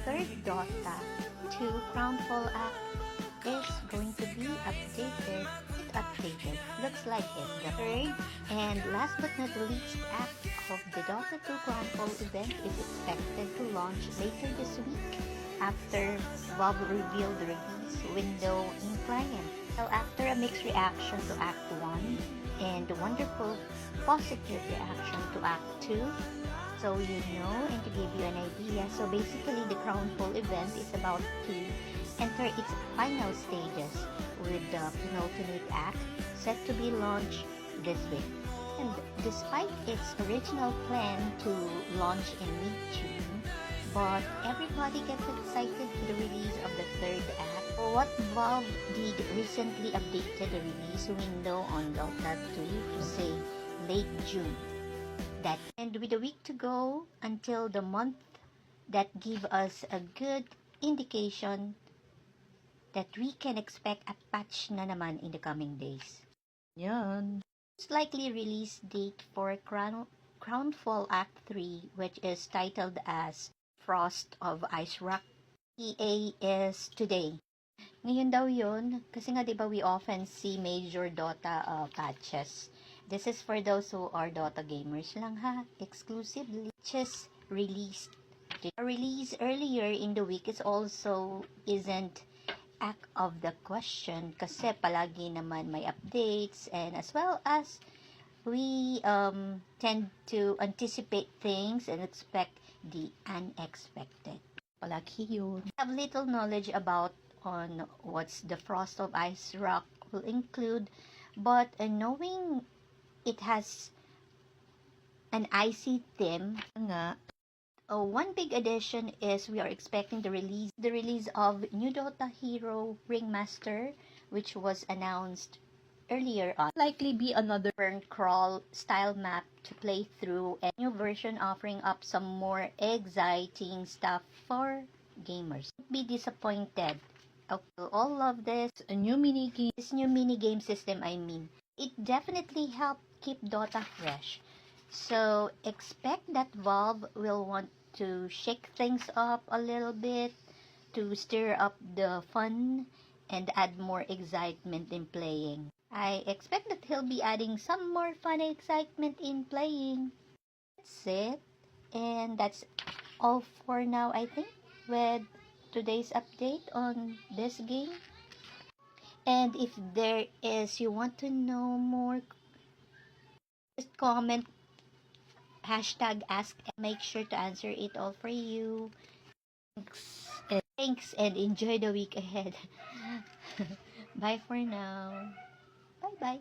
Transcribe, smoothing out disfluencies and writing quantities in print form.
third Dota 2 Crownfall Act is going to be updated. Looks like it. The third and last but not the least act of the Dota 2 Crownfall event is expected to launch later this week after Valve revealed the release window in client. So after a mixed reaction to Act 1 and a wonderful positive reaction to Act 2, so you know, and to give you an idea, so basically the Crownfall event is about to enter its final stages with the penultimate act set to be launched this week. And despite its original plan to launch in mid-June, but everybody gets excited for the release of the third act. What Valve did recently updated the release window on Dota 2 to say late June. And with a week to go until the month, that give us a good indication that we can expect a patch na naman in the coming days. Yan. Most likely release date for Crownfall Act 3, which is titled as Frost of Ice Rock, EA, is today. Ngayon daw yun, kasi nga diba we often see major Dota patches. This is for those who are Dota gamers lang ha, exclusively. Just released. A release earlier in the week is also isn't act of the question kasi palagi naman may updates, and as well as we tend to anticipate things and expect the unexpected. Palagi yun. I have little knowledge about on what's the Frost of Ice Rock will include, but knowing it has an icy theme nga. One big addition is we are expecting the release of new Dota Hero Ringmaster, which was announced earlier on. Likely be another burn crawl style map to play through, and new version offering up some more exciting stuff for gamers. Don't be disappointed. Okay, all love this new mini game system. It definitely helped keep Dota fresh. So expect that Valve will want to shake things up a little bit to stir up the fun and add more excitement in playing. I expect that he'll be adding some more fun and excitement in playing. That's it. And that's all for now, I think, with today's update on this game. And if there is, you want to know more, just comment hashtag ask and make sure to answer it all for you. Thanks and enjoy the week ahead. Bye for now. Bye bye.